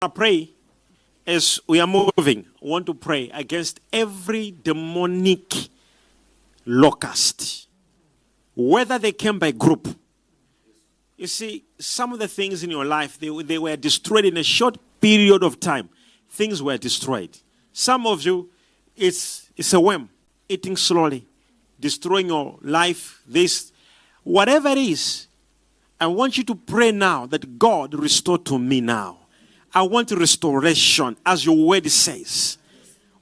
I pray as we are moving. I want to pray against every demonic locust, whether they came by group. You see, some of the things in your life, they were destroyed in a short period of time. Things were destroyed. Some of you, it's a worm, eating slowly, destroying your life, this, whatever it is. I want you to pray now that God restore to me now. I want restoration, as your word says.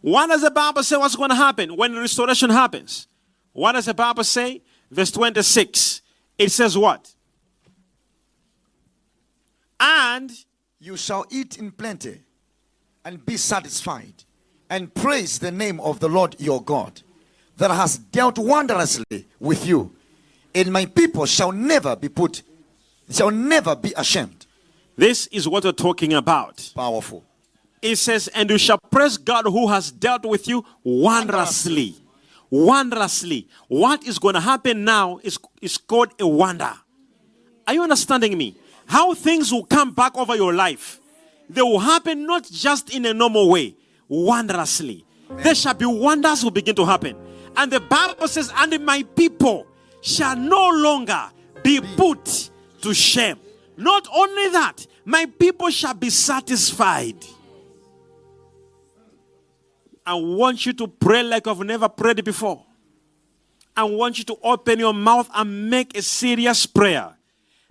What does the Bible say what's going to happen when restoration happens? What does the Bible say? Verse 26. It says what? And you shall eat in plenty and be satisfied, and praise the name of the Lord your God, that has dealt wondrously with you. And my people shall never be ashamed. This is what we're talking about. Powerful. It says, and you shall praise God who has dealt with you wondrously. Wondrously. What is going to happen now is called a wonder. Are you understanding me? How things will come back over your life. They will happen not just in a normal way. Wondrously. Amen. There shall be wonders will begin to happen. And the Bible says, and my people shall no longer be put to shame. Not only that, my people shall be satisfied. I want you to pray like I've never prayed before. I want you to open your mouth and make a serious prayer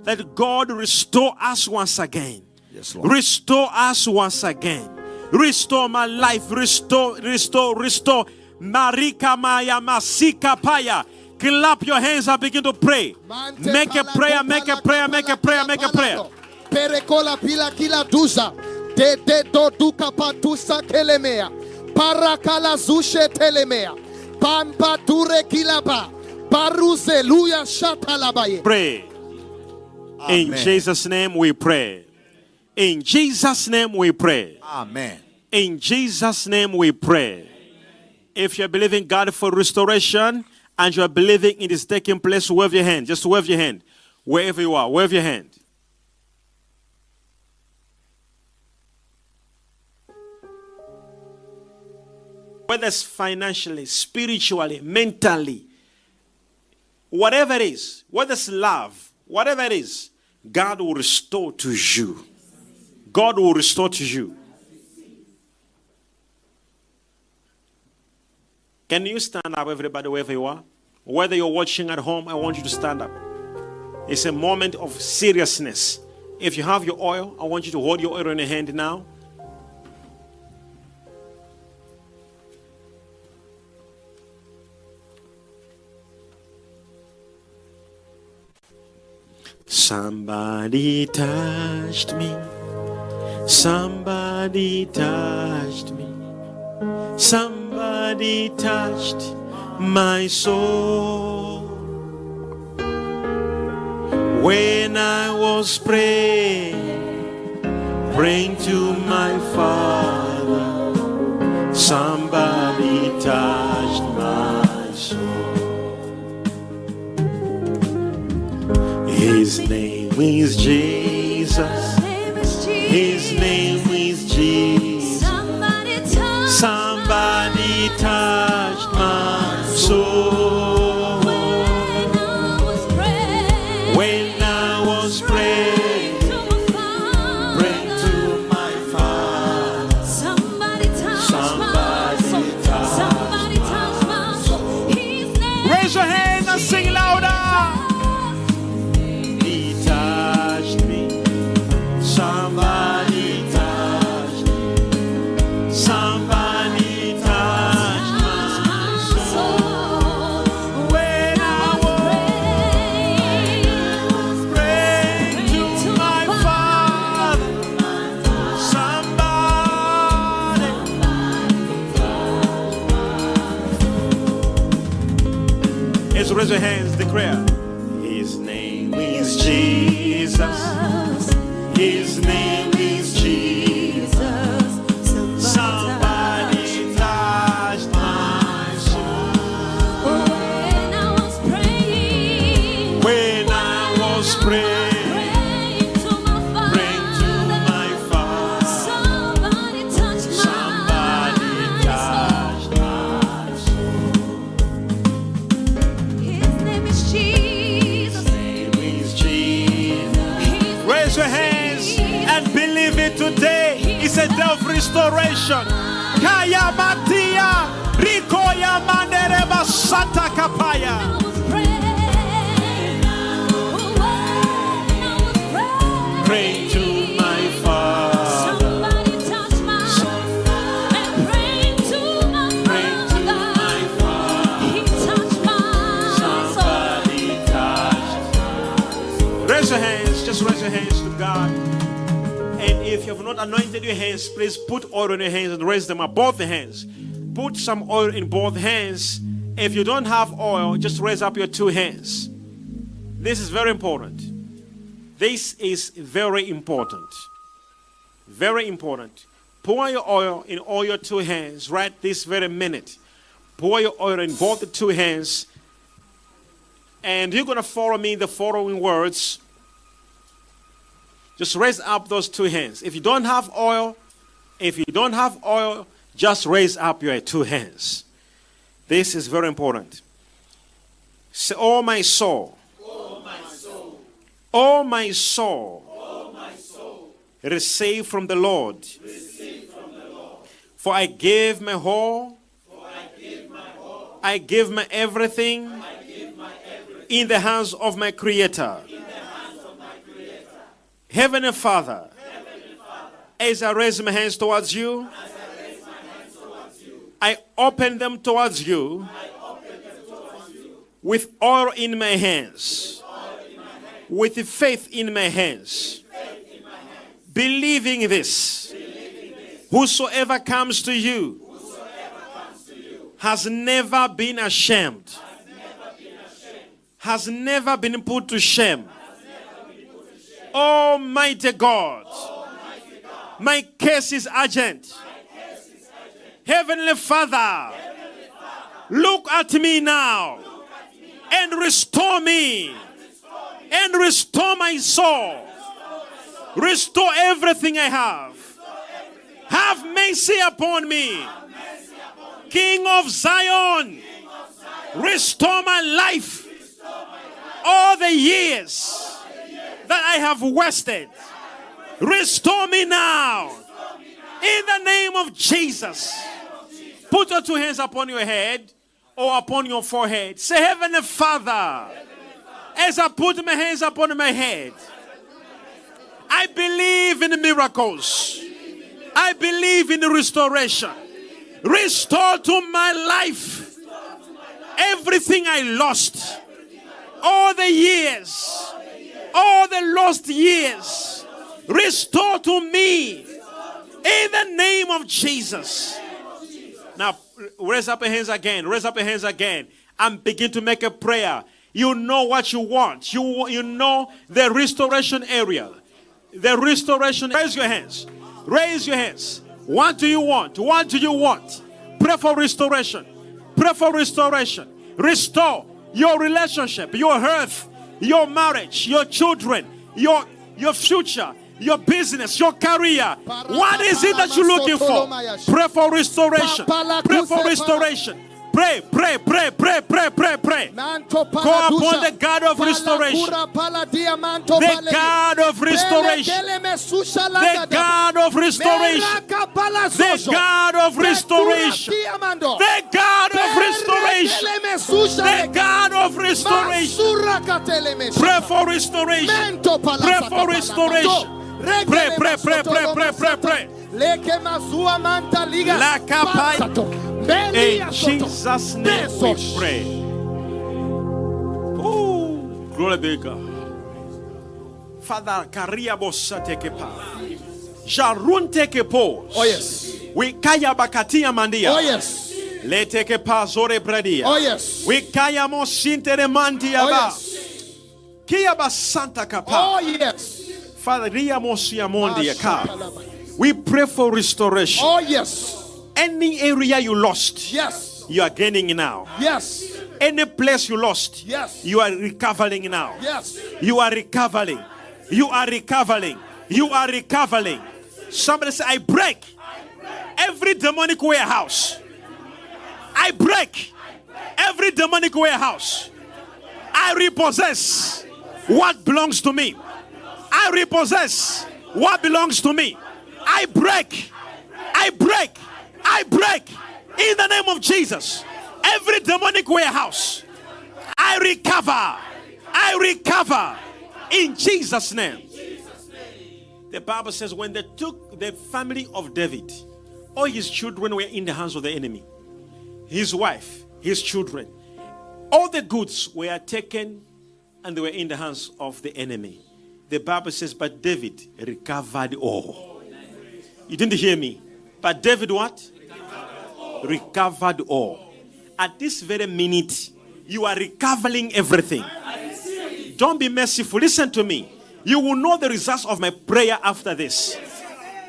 that God restore us once again. Yes, Lord. Restore us once again. Restore my life. Restore. Marika Maya Masika Paya. Clap your hands and begin to pray. Make a prayer, make a prayer, make a prayer, make a prayer. Perekola pila kila duza. De do duka patusa kelemea. Parakala zushe telemea. Pampa dure kilaba. Baruze luya shatalabaye. Pray. Amen. In Jesus' name we pray. In Jesus' name we pray. Amen. In Jesus' name we pray. If you're believing God for restoration, and you are believing it is taking place, wave your hand. Just wave your hand. Wherever you are, wave your hand. Whether it's financially, spiritually, mentally, whatever it is, whether it's love, whatever it is, God will restore to you. God will restore to you. Can you stand up, everybody, wherever you are? Whether you're watching at home, I want you to stand up. It's a moment of seriousness. If you have your oil, I want you to hold your oil in your hand now. Somebody touched me. Somebody touched me. Somebody touched my soul. When I was praying to my Father, somebody touched my soul. His name is Jesus. His name is Jesus. Somebody touched my soul. When I was praying to my Father, somebody touched my soul. Raise your hand and sing louder. He touched me. Somebody touched me. Somebody touched my soul. When I was praying to my Father, somebody. Let's raise your hands, declare. His name is Jesus. His name is Jesus. Somebody touched my soul. When I was praying to my Father, restoration. Kaya matia, rikoya mandereba santa kapaya. Pray to my Father. Somebody touch my heart and pray to my Father. He touched my Somebody touch. Raise your hands. Just raise your hands to God. And if you have not anointed your hands, please put oil on your hands and raise them up, both the hands. Put some oil in both hands. If you don't have oil, just raise up your two hands. This is very important. This is very important. Very important. Pour your oil in all your two hands right this very minute. Pour your oil in both the two hands. And you're going to follow me in the following words. Just raise up those two hands. If you don't have oil, just raise up your two hands. This is very important. Say, oh my soul. Oh my soul, receive from the Lord. For I give my whole, I give my everything in the hands of my Creator. Heavenly Father, as I raise my hands towards you, I open them towards you with oil in my hands. With faith in my hands, believing this, whosoever comes to you has never been ashamed, has never been put to shame. Almighty God, my case is urgent. Heavenly Father, look at me now and restore me. And restore my soul. Restore everything I have. Have mercy upon me. King of Zion, restore my life. All the years that I have wasted, restore me now. In the name of Jesus. Put your two hands upon your head or upon your forehead. Say, Heavenly Father, as I put my hands upon my head, I believe in miracles. I believe in restoration. Restore to my life everything I lost. All the years, all the lost years. Restore to me in the name of Jesus. Now, raise up your hands again. Raise up your hands again. And begin to make a prayer. You know what you want. You know the restoration area. The restoration. Raise your hands. Raise your hands. What do you want? What do you want? Pray for restoration. Pray for restoration. Restore your relationship, your health, your marriage, your children, your future, your business, your career. What is it that you're looking for? Pray for restoration. Pray for restoration. Pray, pray, pray, pray, pray, pray, pray. Call upon the God of restoration. The God of restoration. The God of restoration. The God of restoration. The God of restoration. The God of restoration. Pray for restoration. Pray for restoration. Pray, pray, pray, pray, pray, pray, pray. La kapaya. In Jesus' name we pray. Oh, glory be to God. Father, Karia Bossa take a pa. Jarun take a pose. Oh yes. We kaya bakatia mandia. Oh yes. Le take a pa zore bredia. Oh yes. We kaya mo sintere mandia Oh ba. yes. Kia ba santa kapa. Oh yes. Father, ria mo siya mondia ka. We pray for restoration. Oh yes. Any area you lost, Yes. you are gaining now. Yes. Any place you lost, Yes. you are recovering now. Yes. You are recovering. You are recovering. You are recovering. Somebody say, I break every demonic warehouse. I break every demonic warehouse. I repossess what belongs to me. I repossess what belongs to me. I break I break in the name of Jesus. Every demonic warehouse, I recover in Jesus' name. The Bible says when they took the family of David, all his children were in the hands of the enemy. His wife, his children, all the goods were taken and they were in the hands of the enemy. The Bible says, but David recovered all. You didn't hear me. But David what? Recovered all. At this very minute, you are recovering everything. Don't be merciful. Listen to me. You will know the results of my prayer after this.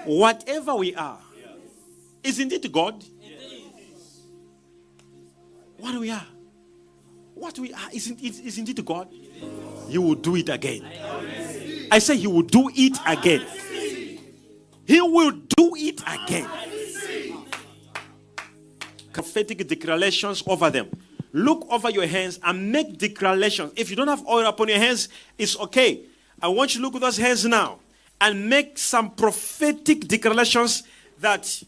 Whatever we are, isn't it God? What we are, isn't it God? He will do it again. I say he will do it again. He will do it again. Prophetic declarations over them. Look over your hands and make declarations. If you don't have oil upon your hands, it's okay. I want you to look at those hands now and make some prophetic declarations that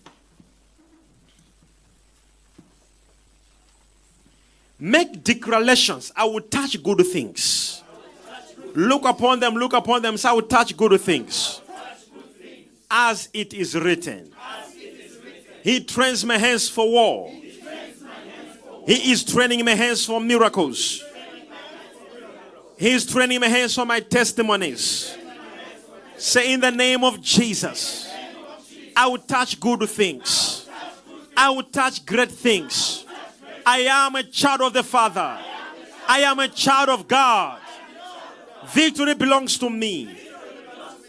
make declarations. I will touch good things. Look upon them, so I will touch good things. As it is written. He trains my hands for war. He is training my hands for miracles. He is training my hands for my testimonies. Say in the name of Jesus, I will touch good things. I will touch great things. I am a child of the Father. I am a child of God. Victory belongs to me.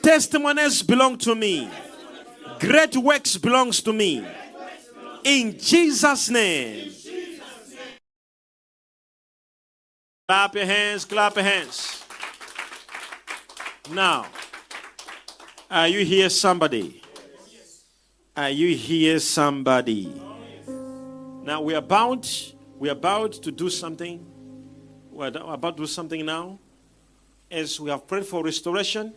Testimonies belong to me. Great works belongs to me. In Jesus' name. Clap your hands, clap your hands. Now, are you here, somebody? Are you here, somebody? Now we're about to do something. We're about to do something now. As we have prayed for restoration,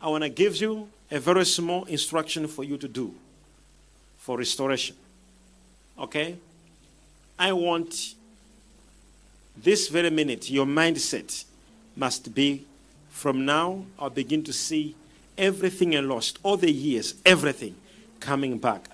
I want to give you a very small instruction for you to do for restoration. Okay? I want this very minute, your mindset must be, from now, I'll begin to see everything I lost, all the years, everything coming back.